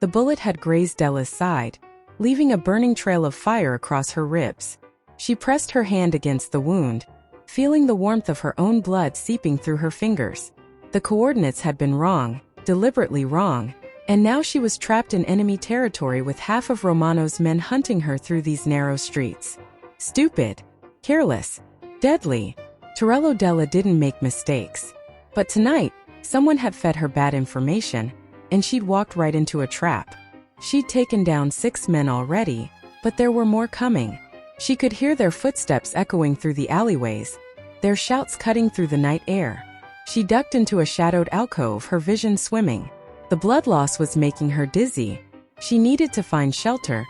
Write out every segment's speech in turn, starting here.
The bullet had grazed Della's side, leaving a burning trail of fire across her ribs. She pressed her hand against the wound, feeling the warmth of her own blood seeping through her fingers. The coordinates had been wrong, deliberately wrong, and now she was trapped in enemy territory with half of Romano's men hunting her through these narrow streets. Stupid, careless, deadly. Torello Della didn't make mistakes. But tonight, someone had fed her bad information, and she'd walked right into a trap. She'd taken down 6 men already, but there were more coming. She could hear their footsteps echoing through the alleyways, their shouts cutting through the night air. She ducked into a shadowed alcove, her vision swimming. The blood loss was making her dizzy. She needed to find shelter,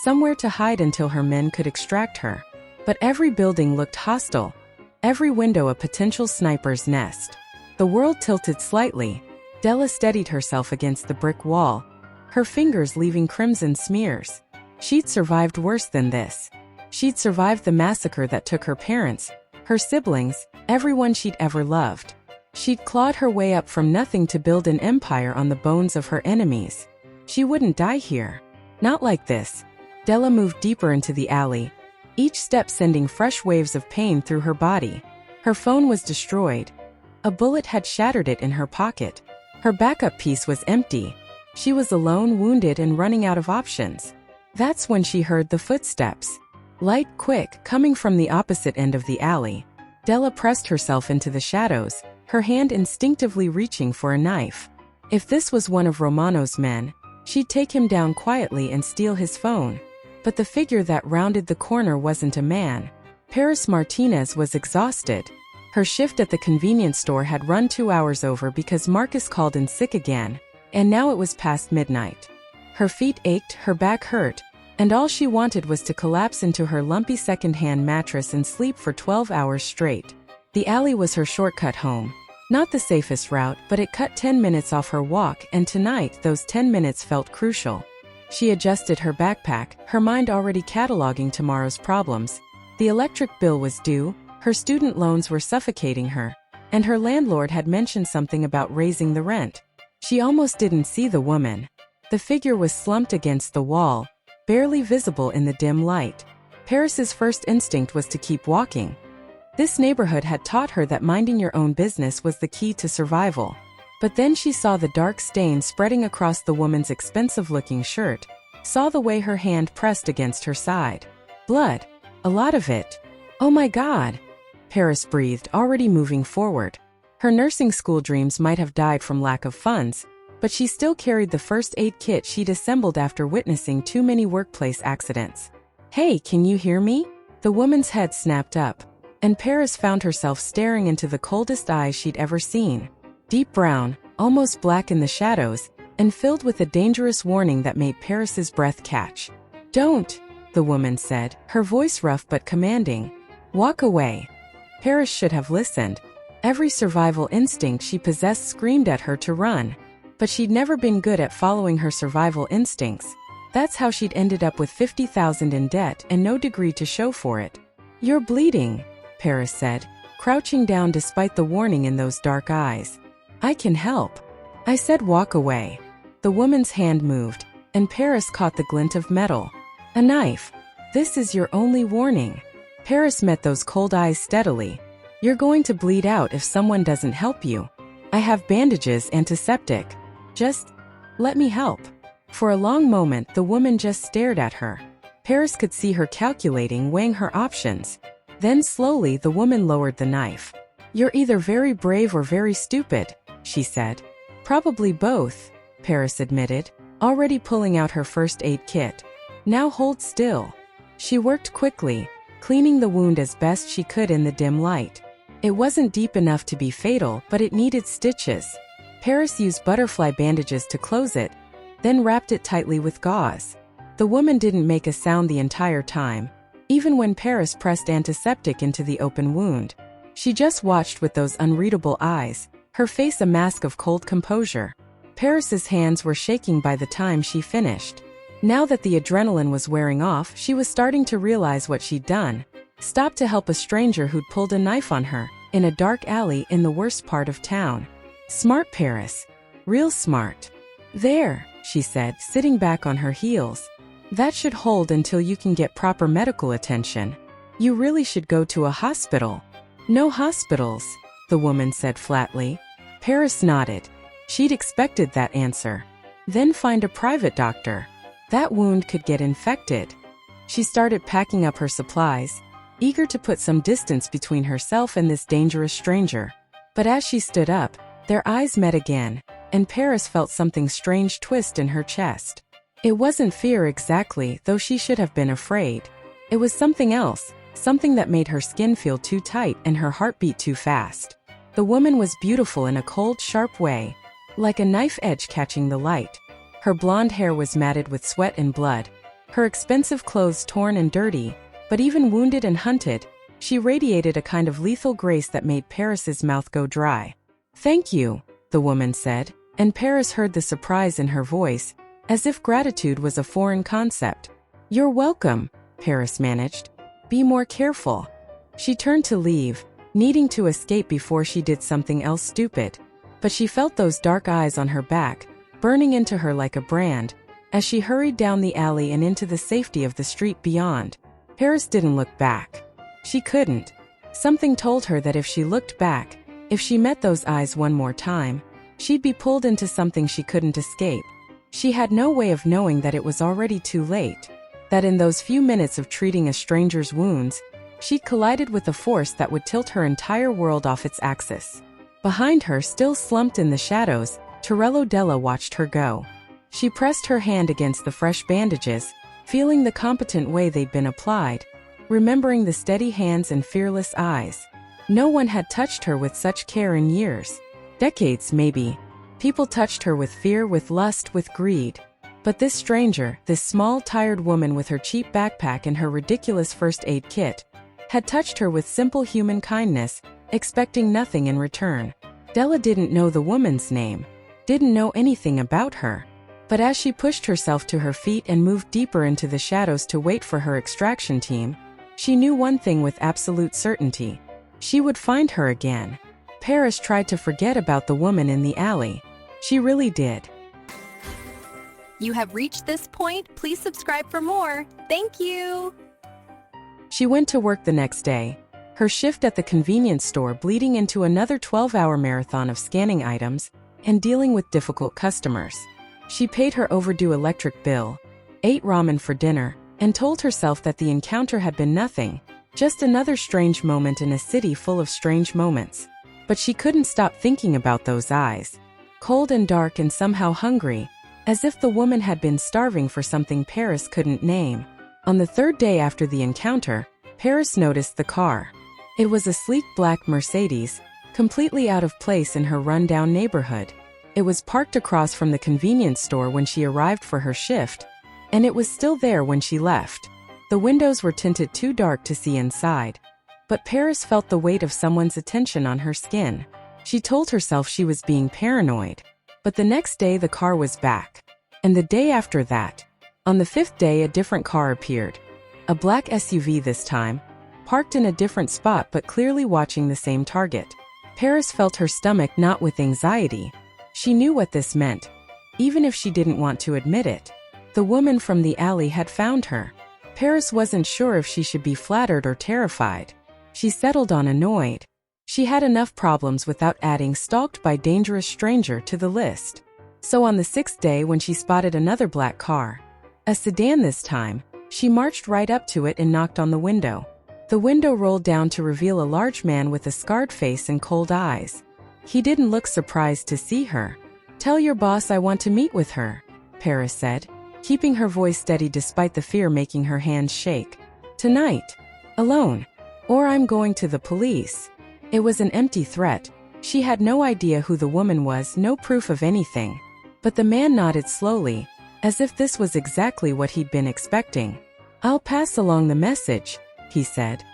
somewhere to hide until her men could extract her. But every building looked hostile, every window a potential sniper's nest. The world tilted slightly. Della steadied herself against the brick wall, her fingers leaving crimson smears. She'd survived worse than this. She'd survived the massacre that took her parents, her siblings, everyone she'd ever loved. She'd clawed her way up from nothing to build an empire on the bones of her enemies. She wouldn't die here. Not like this. Della moved deeper into the alley, each step sending fresh waves of pain through her body. Her phone was destroyed. A bullet had shattered it in her pocket. Her backup piece was empty. She was alone, wounded, and running out of options. That's when she heard the footsteps. Light, quick, coming from the opposite end of the alley. Della pressed herself into the shadows, her hand instinctively reaching for a knife. If this was one of Romano's men, she'd take him down quietly and steal his phone. But the figure that rounded the corner wasn't a man. Paris Martinez was exhausted. Her shift at the convenience store had run 2 hours over because Marcus called in sick again, and now it was past midnight. Her feet ached, her back hurt, and all she wanted was to collapse into her lumpy second-hand mattress and sleep for 12 hours straight. The alley was her shortcut home. Not the safest route, but it cut 10 minutes off her walk, and tonight those 10 minutes felt crucial. She adjusted her backpack, her mind already cataloging tomorrow's problems. The electric bill was due, her student loans were suffocating her, and her landlord had mentioned something about raising the rent. She almost didn't see the woman. The figure was slumped against the wall, barely visible in the dim light. Paris's first instinct was to keep walking. This neighborhood had taught her that minding your own business was the key to survival. But then she saw the dark stain spreading across the woman's expensive-looking shirt, saw the way her hand pressed against her side. Blood. A lot of it. Oh my God! Paris breathed, already moving forward. Her nursing school dreams might have died from lack of funds, but she still carried the first aid kit she'd assembled after witnessing too many workplace accidents. Hey, can you hear me? The woman's head snapped up, and Paris found herself staring into the coldest eyes she'd ever seen. Deep brown, almost black in the shadows, and filled with a dangerous warning that made Paris's breath catch. Don't, the woman said, her voice rough but commanding. Walk away. Paris should have listened. Every survival instinct she possessed screamed at her to run. But she'd never been good at following her survival instincts. That's how she'd ended up with $50,000 in debt and no degree to show for it. You're bleeding, Paris said, crouching down despite the warning in those dark eyes. I can help. I said walk away. The woman's hand moved, and Paris caught the glint of metal. A knife. This is your only warning. Paris met those cold eyes steadily. You're going to bleed out if someone doesn't help you. I have bandages, antiseptic. Just let me help. For a long moment, the woman just stared at her. Paris could see her calculating, weighing her options. Then slowly, the woman lowered the knife. You're either very brave or very stupid, she said. Probably both, Paris admitted, already pulling out her first aid kit. Now hold still. She worked quickly, cleaning the wound as best she could in the dim light. It wasn't deep enough to be fatal, but it needed stitches. Paris used butterfly bandages to close it, then wrapped it tightly with gauze. The woman didn't make a sound the entire time, even when Paris pressed antiseptic into the open wound. She just watched with those unreadable eyes, her face a mask of cold composure. Paris's hands were shaking by the time she finished. Now that the adrenaline was wearing off, she was starting to realize what she'd done. Stopped to help a stranger who'd pulled a knife on her, in a dark alley in the worst part of town. Smart Paris. Real smart. There, she said, sitting back on her heels. That should hold until you can get proper medical attention. You really should go to a hospital. No hospitals, the woman said flatly. Paris nodded. She'd expected that answer. Then find a private doctor. That wound could get infected. She started packing up her supplies, eager to put some distance between herself and this dangerous stranger. But as she stood up, their eyes met again, and Paris felt something strange twist in her chest. It wasn't fear exactly, though she should have been afraid. It was something else, something that made her skin feel too tight and her heart beat too fast. The woman was beautiful in a cold, sharp way, like a knife edge catching the light. Her blonde hair was matted with sweat and blood, her expensive clothes torn and dirty, but even wounded and hunted, she radiated a kind of lethal grace that made Paris's mouth go dry. "Thank you," the woman said, and Paris heard the surprise in her voice, as if gratitude was a foreign concept. "You're welcome," Paris managed. "Be more careful." She turned to leave, needing to escape before she did something else stupid. But she felt those dark eyes on her back, burning into her like a brand, as she hurried down the alley and into the safety of the street beyond. Paris didn't look back. She couldn't. Something told her that if she looked back, if she met those eyes one more time, she'd be pulled into something she couldn't escape. She had no way of knowing that it was already too late, that in those few minutes of treating a stranger's wounds, she collided with a force that would tilt her entire world off its axis. Behind her, still slumped in the shadows, Torello Della watched her go. She pressed her hand against the fresh bandages, feeling the competent way they'd been applied, remembering the steady hands and fearless eyes. No one had touched her with such care in years. Decades, maybe. People touched her with fear, with lust, with greed. But this stranger, this small, tired woman with her cheap backpack and her ridiculous first aid kit, had touched her with simple human kindness, expecting nothing in return. Della didn't know the woman's name, didn't know anything about her. But as she pushed herself to her feet and moved deeper into the shadows to wait for her extraction team, she knew one thing with absolute certainty. She would find her again. Paris tried to forget about the woman in the alley. She really did. You have reached this point. Please subscribe for more. Thank you. She went to work the next day, her shift at the convenience store bleeding into another 12-hour marathon of scanning items and dealing with difficult customers. She paid her overdue electric bill, ate ramen for dinner, and told herself that the encounter had been nothing, just another strange moment in a city full of strange moments. But she couldn't stop thinking about those eyes, cold and dark and somehow hungry, as if the woman had been starving for something Paris couldn't name. On the third day after the encounter, Paris noticed the car. It was a sleek black Mercedes, completely out of place in her run-down neighborhood. It was parked across from the convenience store when she arrived for her shift, and it was still there when she left. The windows were tinted too dark to see inside, but Paris felt the weight of someone's attention on her skin. She told herself she was being paranoid. But the next day the car was back. And the day after that. On the fifth day a different car appeared. A black SUV this time, parked in a different spot but clearly watching the same target. Paris felt her stomach knot with anxiety. She knew what this meant, even if she didn't want to admit it. The woman from the alley had found her. Paris wasn't sure if she should be flattered or terrified. She settled on annoyed. She had enough problems without adding stalked by dangerous stranger to the list. So on the sixth day when she spotted another black car, a sedan this time, she marched right up to it and knocked on the window. The window rolled down to reveal a large man with a scarred face and cold eyes. He didn't look surprised to see her. "Tell your boss I want to meet with her," Paris said, keeping her voice steady despite the fear making her hands shake. "Tonight. Alone. Or I'm going to the police." It was an empty threat. She had no idea who the woman was, no proof of anything. But the man nodded slowly, as if this was exactly what he'd been expecting. "I'll pass along the message," he said.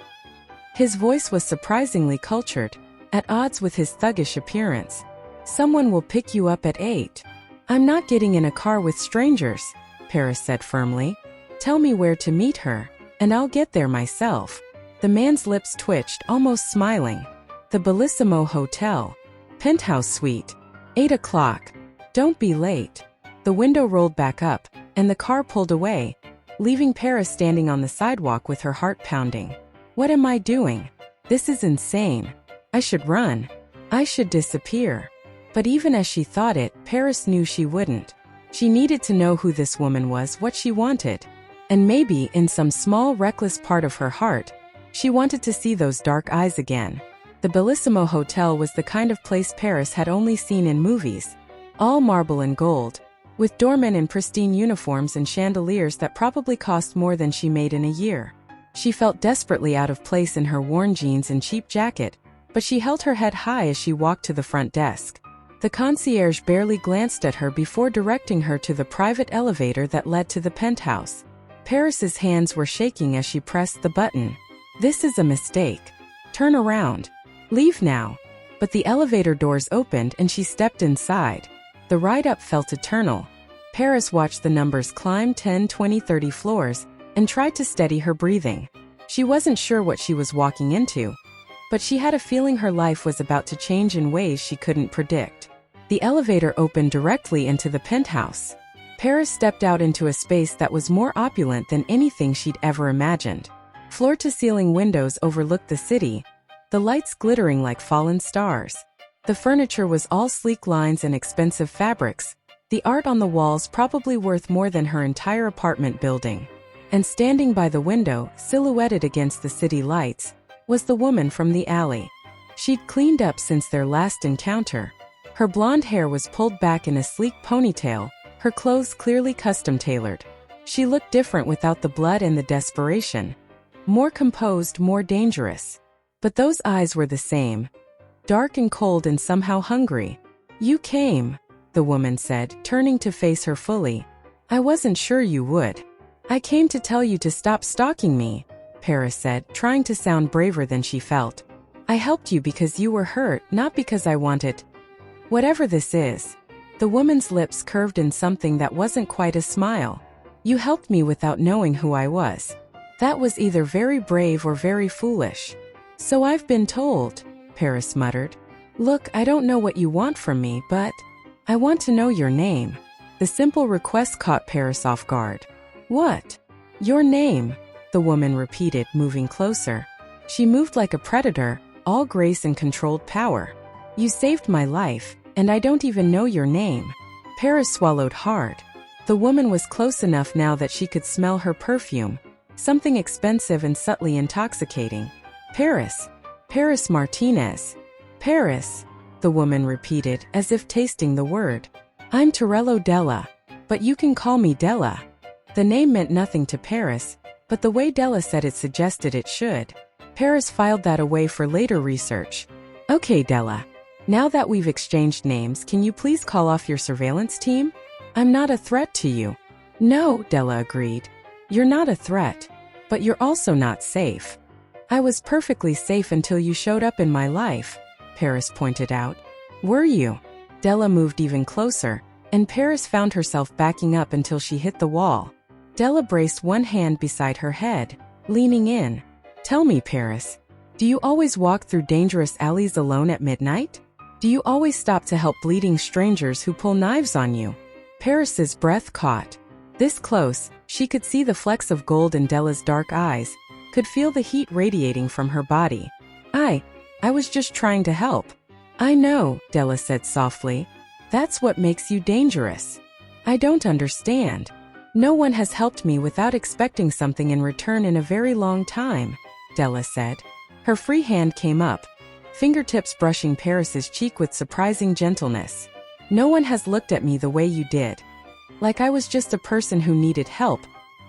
His voice was surprisingly cultured, at odds with his thuggish appearance. "Someone will pick you up at 8. "I'm not getting in a car with strangers," Paris said firmly. "Tell me where to meet her, and I'll get there myself." The man's lips twitched, almost smiling. "The Bellissimo Hotel. Penthouse suite. 8 o'clock. Don't be late." The window rolled back up, and the car pulled away, leaving Paris standing on the sidewalk with her heart pounding. What am I doing? This is insane. I should run. I should disappear. But even as she thought it, Paris knew she wouldn't. She needed to know who this woman was, what she wanted. And maybe, in some small, reckless part of her heart, she wanted to see those dark eyes again. The Bellissimo Hotel was the kind of place Paris had only seen in movies. All marble and gold, with doormen in pristine uniforms and chandeliers that probably cost more than she made in a year. She felt desperately out of place in her worn jeans and cheap jacket, but she held her head high as she walked to the front desk. The concierge barely glanced at her before directing her to the private elevator that led to the penthouse. Paris's hands were shaking as she pressed the button. This is a mistake. Turn around. Leave now. But the elevator doors opened and she stepped inside. The ride up felt eternal. Paris watched the numbers climb 10, 20, 30 floors and tried to steady her breathing. She wasn't sure what she was walking into, but she had a feeling her life was about to change in ways she couldn't predict. The elevator opened directly into the penthouse. Paris stepped out into a space that was more opulent than anything she'd ever imagined. Floor-to-ceiling windows overlooked the city, the lights glittering like fallen stars. The furniture was all sleek lines and expensive fabrics, the art on the walls probably worth more than her entire apartment building. And standing by the window, silhouetted against the city lights, was the woman from the alley. She'd cleaned up since their last encounter. Her blonde hair was pulled back in a sleek ponytail, her clothes clearly custom-tailored. She looked different without the blood and the desperation. More composed, more dangerous. But those eyes were the same. Dark and cold and somehow hungry. You came, the woman said, turning to face her fully. I wasn't sure you would. I came to tell you to stop stalking me, Paris said, trying to sound braver than she felt. I helped you because you were hurt, not because I wanted. Whatever this is. The woman's lips curved in something that wasn't quite a smile. You helped me without knowing who I was. That was either very brave or very foolish. So I've been told, Paris muttered. Look, I don't know what you want from me, but I want to know your name. The simple request caught Paris off guard. What? Your name, the woman repeated, moving closer. She moved like a predator, all grace and controlled power. You saved my life, and I don't even know your name. Paris swallowed hard. The woman was close enough now that she could smell her perfume, something expensive and subtly intoxicating. Paris. Paris Martinez. Paris, the woman repeated, as if tasting the word. I'm Torello Della, but you can call me Della. The name meant nothing to Paris, but the way Della said it suggested it should. Paris filed that away for later research. Okay, Della. Now that we've exchanged names, can you please call off your surveillance team? I'm not a threat to you. No, Della agreed. You're not a threat, but you're also not safe. I was perfectly safe until you showed up in my life, Paris pointed out. Were you? Della moved even closer, and Paris found herself backing up until she hit the wall. Della braced one hand beside her head, leaning in. Tell me, Paris, do you always walk through dangerous alleys alone at midnight? Do you always stop to help bleeding strangers who pull knives on you? Paris's breath caught. This close, she could see the flecks of gold in Della's dark eyes, could feel the heat radiating from her body. I was just trying to help. I know, Della said softly. That's what makes you dangerous. I don't understand. No one has helped me without expecting something in return in a very long time, Della said. Her free hand came up, fingertips brushing Paris's cheek with surprising gentleness. No one has looked at me the way you did. Like I was just a person who needed help,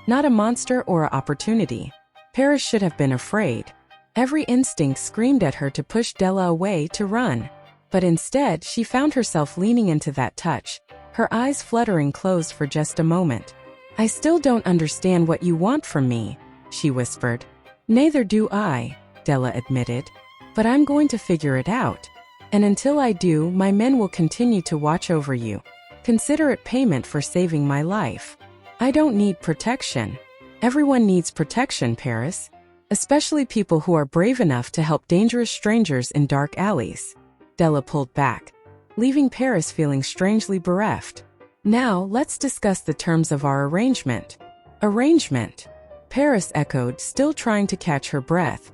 not a monster or an opportunity. Paris should have been afraid. Every instinct screamed at her to push Della away, to run. But instead, she found herself leaning into that touch, her eyes fluttering closed for just a moment. I still don't understand what you want from me, she whispered. Neither do I, Della admitted. But I'm going to figure it out. And until I do, my men will continue to watch over you. Consider it payment for saving my life. I don't need protection. Everyone needs protection, Paris. Especially people who are brave enough to help dangerous strangers in dark alleys. Della pulled back, leaving Paris feeling strangely bereft. Now, let's discuss the terms of our arrangement. Arrangement. Paris echoed, still trying to catch her breath.